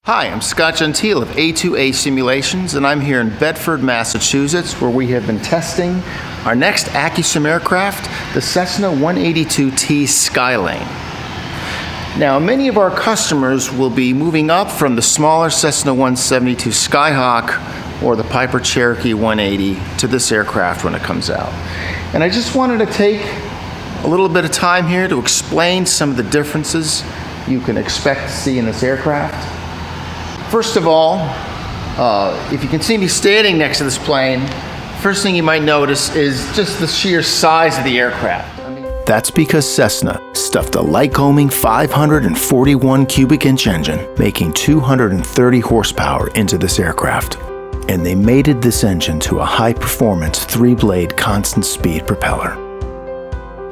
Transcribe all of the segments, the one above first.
Hi, I'm Scott Gentile of A2A Simulations, and I'm here in Bedford, Massachusetts, where we have been testing our next Accu-Sim aircraft, the Cessna 182T Skylane. Now, many of our customers will be moving up from the smaller Cessna 172 Skyhawk or the Piper Cherokee 180 to this aircraft when it comes out. And I just wanted to take a little bit of time here to explain some of the differences you can expect to see in this aircraft. First of all, if you can see me standing next to this plane, first thing you might notice is just the sheer size of the aircraft. That's because Cessna stuffed a Lycoming 541 cubic inch engine, making 230 horsepower into this aircraft. And they mated this engine to a high-performance 3-blade constant speed propeller.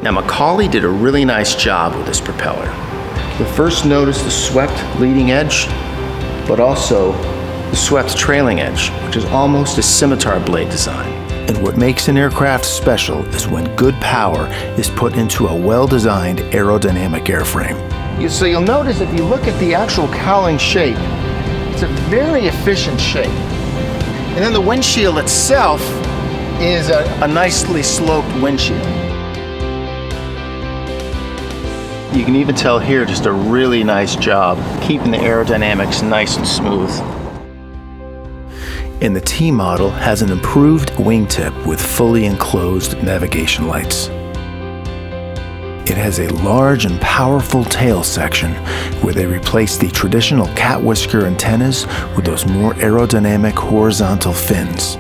Now, Macaulay did a really nice job with this propeller. You'll first notice the swept leading edge, but also the swept trailing edge, which is almost a scimitar blade design. And what makes an aircraft special is when good power is put into a well-designed aerodynamic airframe. So you'll notice if you look at the actual cowling shape, it's a very efficient shape. And then the windshield itself is a nicely sloped windshield. You can even tell here just a really nice job keeping the aerodynamics nice and smooth. And the T model has an improved wingtip with fully enclosed navigation lights. It has a large and powerful tail section where they replaced the traditional cat whisker antennas with those more aerodynamic horizontal fins.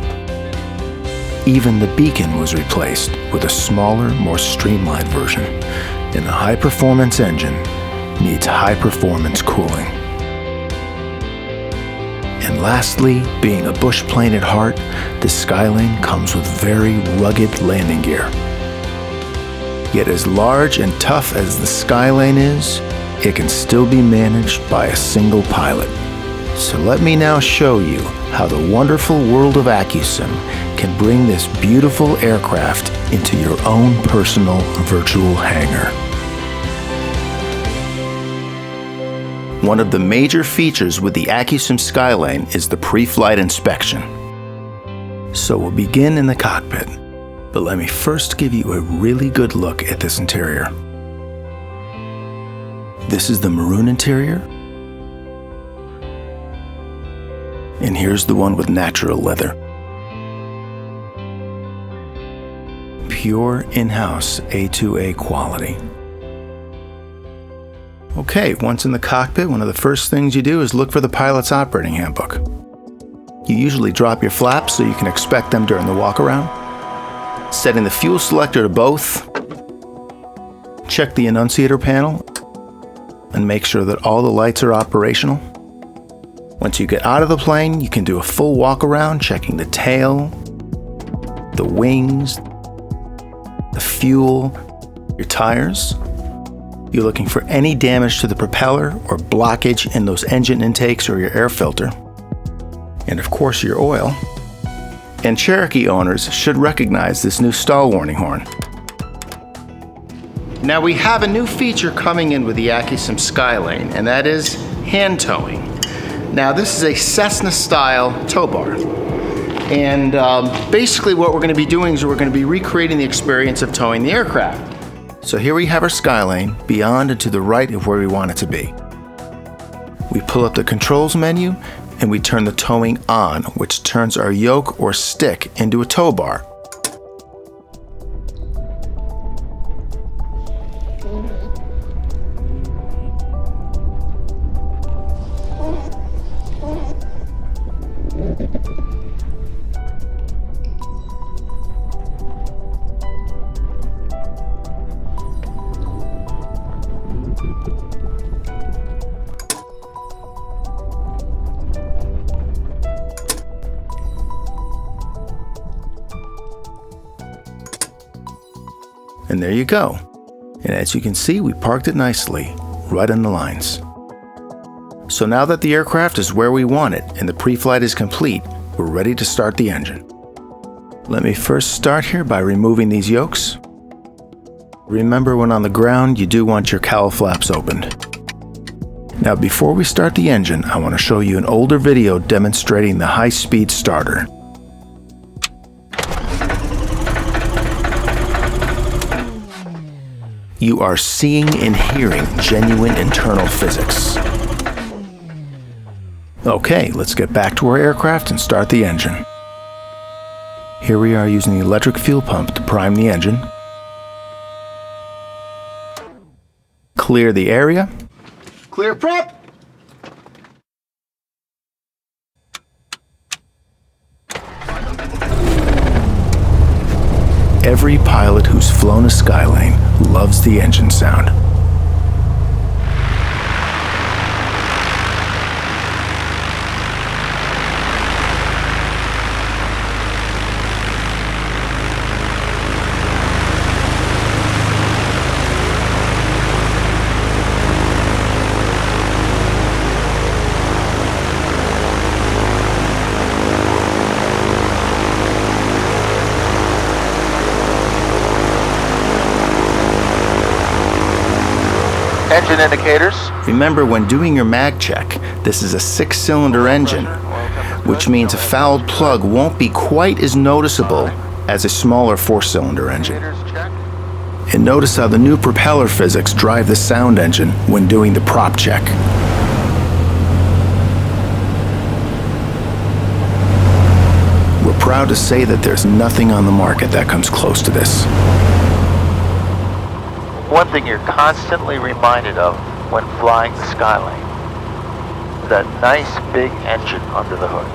Even the beacon was replaced with a smaller, more streamlined version. And a high-performance engine needs high-performance cooling. And lastly, being a bush plane at heart, the Skylane comes with very rugged landing gear. Yet as large and tough as the Skylane is, it can still be managed by a single pilot. So let me now show you how the wonderful world of Accu-Sim can bring this beautiful aircraft into your own personal virtual hangar. One of the major features with the Accu-Sim Skylane is the pre-flight inspection. So we'll begin in the cockpit, but let me first give you a really good look at this interior. This is the maroon interior, and here's the one with natural leather. Pure in-house A2A quality. Okay, once in the cockpit, one of the first things you do is look for the pilot's operating handbook. You usually drop your flaps so you can inspect them during the walk-around. Setting the fuel selector to both. Check the annunciator panel and make sure that all the lights are operational. Once you get out of the plane, you can do a full walk-around, checking the tail, the wings, the fuel, your tires. You're looking for any damage to the propeller or blockage in those engine intakes or your air filter. And of course your oil. And Cherokee owners should recognize this new stall warning horn. Now we have a new feature coming in with the Accu-Sim Skylane, and that is hand towing. Now this is a Cessna style tow bar. And basically what we're going to be doing is we're going to be recreating the experience of towing the aircraft. So here we have our Skylane, beyond and to the right of where we want it to be. We pull up the controls menu and we turn the towing on, which turns our yoke or stick into a tow bar. And there you go. And as you can see, we parked it nicely, right on the lines. So now that the aircraft is where we want it and the pre-flight is complete, we're ready to start the engine. Let me first start here by removing these yokes. Remember, when on the ground, you do want your cowl flaps opened. Now before we start the engine, I want to show you an older video demonstrating the high-speed starter. You are seeing and hearing genuine internal physics. Okay, let's get back to our aircraft and start the engine. Here we are using the electric fuel pump to prime the engine. Clear the area. Clear prop. Every pilot who's flown a Skylane loves the engine sound. Engine indicators. Remember, when doing your mag check, this is a 6-cylinder engine, which means a fouled plug won't be quite as noticeable as a smaller 4-cylinder engine. And notice how the new propeller physics drive the sound engine when doing the prop check. We're proud to say that there's nothing on the market that comes close to this. One thing you're constantly reminded of when flying the Skylane is that nice big engine under the hood.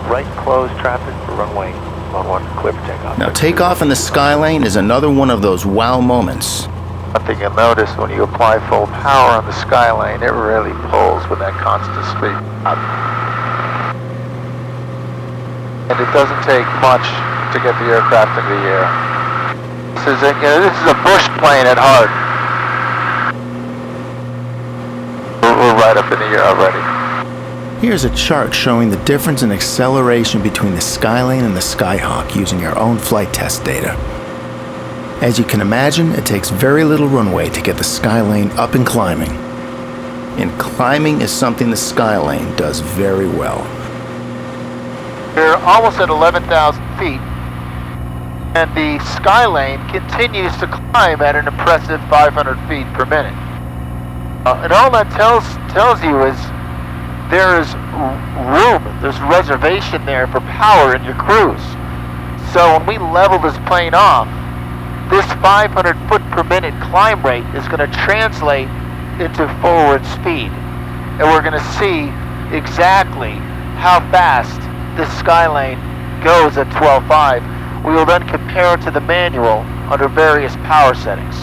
Right closed traffic for runway 11, clear for takeoff. Now takeoff in the Skylane is another one of those wow moments. One thing you'll notice when you apply full power on the Skylane, it really pulls with that constant speed. And it doesn't take much to get the aircraft into the air. This is a bush plane at heart. We're right up in the air already. Here's a chart showing the difference in acceleration between the Skylane and the Skyhawk using our own flight test data. As you can imagine, it takes very little runway to get the Skylane up and climbing. And climbing is something the Skylane does very well. We're almost at 11,000 feet. And the Skylane continues to climb at an impressive 500 feet per minute. And all that tells you is there is room, there's reservation there for power in your cruise. So when we level this plane off, this 500 foot per minute climb rate is going to translate into forward speed. And we're going to see exactly how fast this Skylane goes at 12.5. We will then compare it to the manual under various power settings.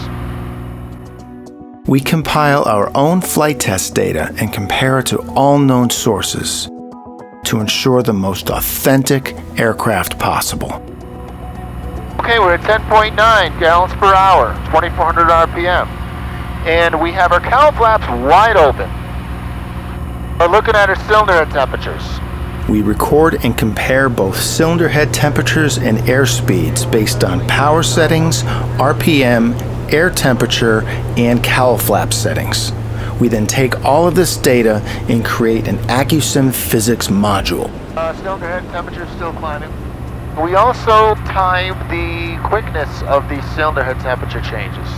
We compile our own flight test data and compare it to all known sources to ensure the most authentic aircraft possible. Okay, we're at 10.9 gallons per hour, 2,400 RPM. And we have our cowl flaps wide open. We're looking at our cylinder head temperatures. We record and compare both cylinder head temperatures and air speeds based on power settings, RPM, air temperature, and cowl flap settings. We then take all of this data and create an Accu-Sim physics module. Cylinder head temperature still climbing. We also time the quickness of the cylinder head temperature changes.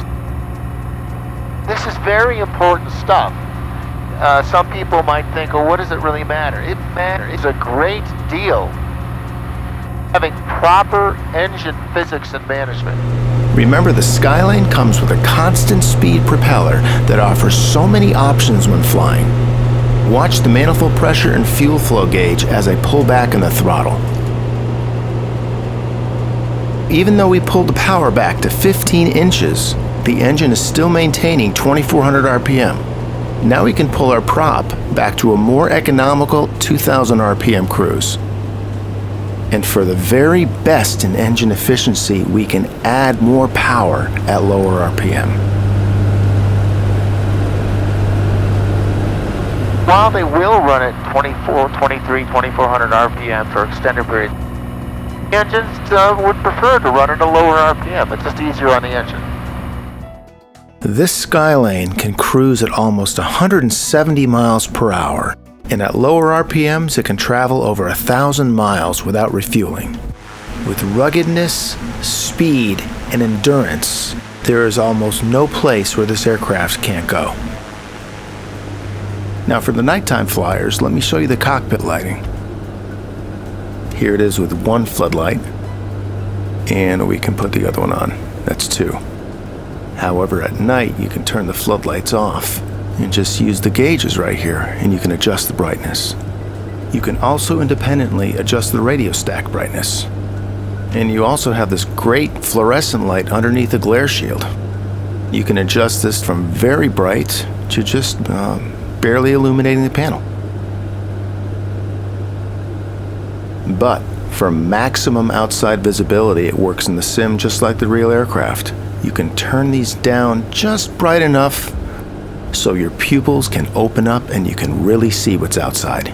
This is very important stuff. Some people might think, well, what does it really matter? It matters. It's a great deal having proper engine physics and management. Remember, the Skylane comes with a constant speed propeller that offers so many options when flying. Watch the manifold pressure and fuel flow gauge as I pull back in the throttle. Even though we pulled the power back to 15 inches, the engine is still maintaining 2,400 RPM. Now we can pull our prop back to a more economical 2,000 RPM cruise. And for the very best in engine efficiency, we can add more power at lower RPM. While they will run at 24, 23, 2,400 RPM for extended periods, engines would prefer to run at a lower RPM. It's just easier on the engine. This Skylane can cruise at almost 170 miles per hour, and at lower RPMs it can travel over 1,000 miles without refueling. With ruggedness, speed, and endurance, there is almost no place where this aircraft can't go. Now for the nighttime flyers, let me show you the cockpit lighting. Here it is with one floodlight, and we can put the other one on. That's two. However, at night you can turn the floodlights off and just use the gauges right here, and you can adjust the brightness. You can also independently adjust the radio stack brightness. And you also have this great fluorescent light underneath the glare shield. You can adjust this from very bright to just barely illuminating the panel. But for maximum outside visibility, it works in the sim just like the real aircraft. You can turn these down just bright enough so your pupils can open up and you can really see what's outside.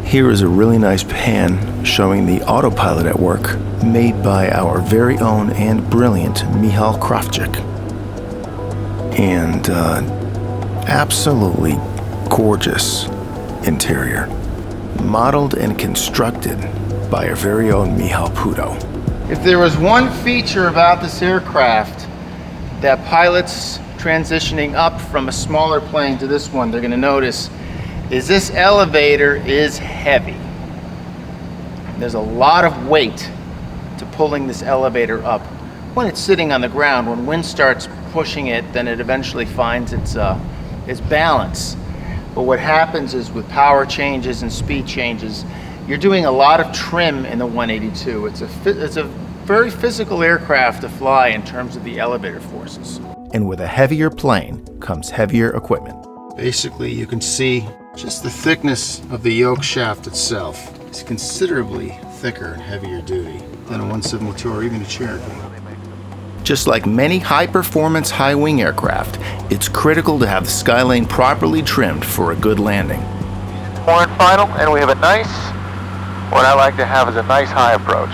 Here is a really nice pan showing the autopilot at work, made by our very own and brilliant Michal Kravchik. And absolutely gorgeous interior, modeled and constructed by our very own Michal Pudo. If there was one feature about this aircraft that pilots transitioning up from a smaller plane to this one, they're going to notice, is this elevator is heavy. There's a lot of weight to pulling this elevator up. When it's sitting on the ground, when wind starts pushing it, then it eventually finds its balance. But what happens is with power changes and speed changes, you're doing a lot of trim in the 182. It's a very physical aircraft to fly in terms of the elevator forces. And with a heavier plane comes heavier equipment. Basically, you can see just the thickness of the yoke shaft itself is considerably thicker and heavier duty than a 172 or even a Cherokee. Just like many high-performance high-wing aircraft, it's critical to have the Skylane properly trimmed for a good landing. Horn final, and we have a nice, what I like to have is a nice high approach.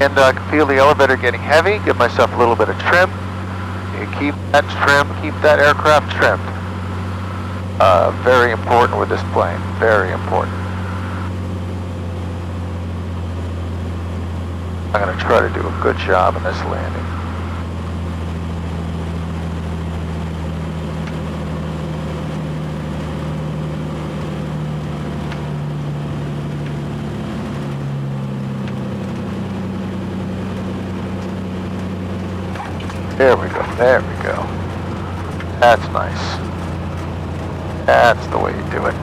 And I can feel the elevator getting heavy, give myself a little bit of trim. You keep that trim, keep that aircraft trimmed. Very important with this plane, very important. I'm going to try to do a good job in this landing. There we go, there we go. That's nice. That's the way you do it.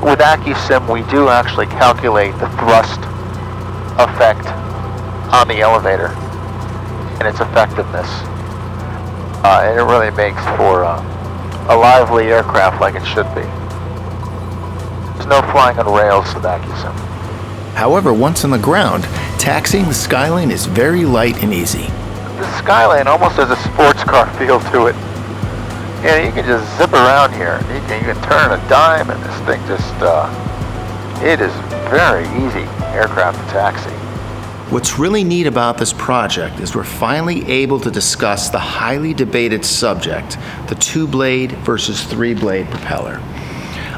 With Accu-Sim, we do actually calculate the thrust effect on the elevator and its effectiveness. And it really makes for a lively aircraft like it should be. There's no flying on rails with Accu-Sim. However, once on the ground, taxiing the Skylane is very light and easy. The Skylane almost has a sports car feel to it. You can just zip around here. You can turn a dime and this thing just, it is very easy aircraft to taxi. What's really neat about this project is we're finally able to discuss the highly debated subject, the two-blade versus three-blade propeller.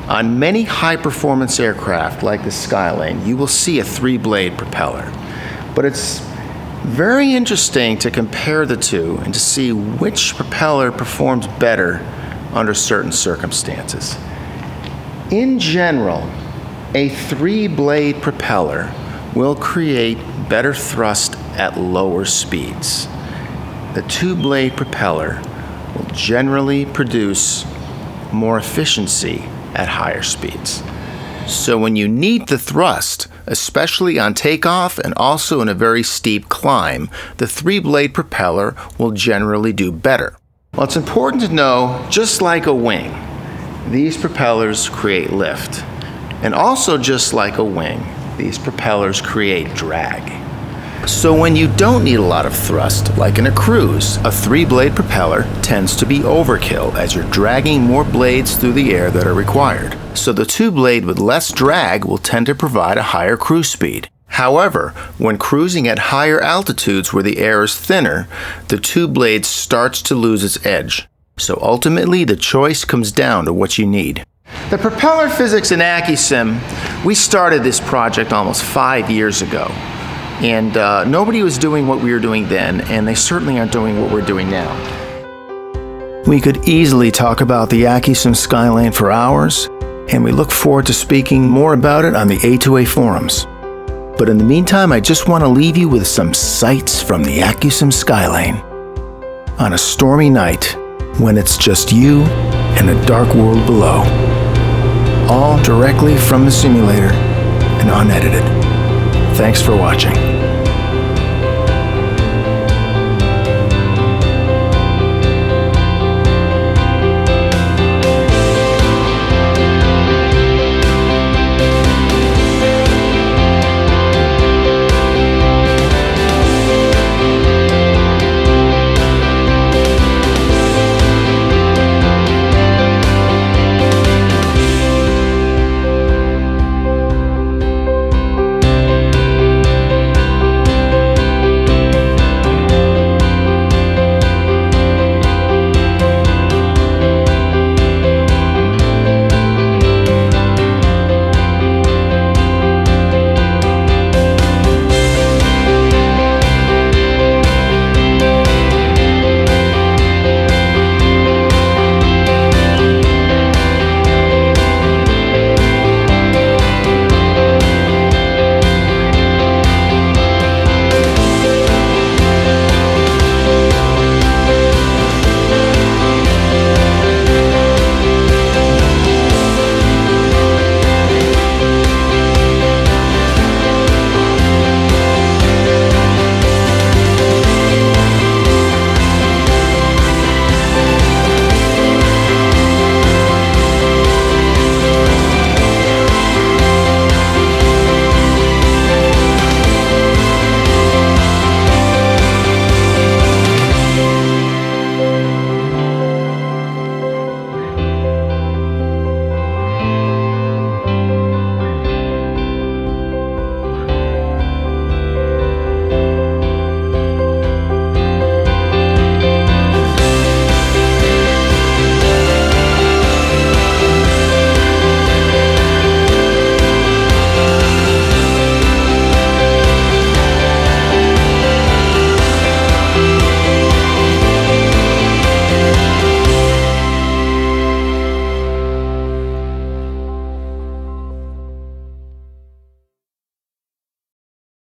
On many high-performance aircraft like the Skylane, you will see a three-blade propeller. But it's very interesting to compare the two and to see which propeller performs better under certain circumstances. In general, a three-blade propeller will create better thrust at lower speeds. The two-blade propeller will generally produce more efficiency at higher speeds. So when you need the thrust, especially on takeoff and also in a very steep climb, the three-blade propeller will generally do better. Well, it's important to know, just like a wing, these propellers create lift. And also just like a wing, these propellers create drag. So when you don't need a lot of thrust, like in a cruise, a three-blade propeller tends to be overkill as you're dragging more blades through the air that are required. So the two-blade with less drag will tend to provide a higher cruise speed. However, when cruising at higher altitudes where the air is thinner, the two blades starts to lose its edge. So ultimately, the choice comes down to what you need. The propeller physics in Accu-Sim, we started this project almost 5 years ago. And nobody was doing what we were doing then, and they certainly aren't doing what we're doing now. We could easily talk about the Accu-Sim Skylane for hours, and we look forward to speaking more about it on the A2A forums. But in the meantime, I just want to leave you with some sights from the Accu-Sim Skylane. On a stormy night, when it's just you and a dark world below. All directly from the simulator and unedited. Thanks for watching.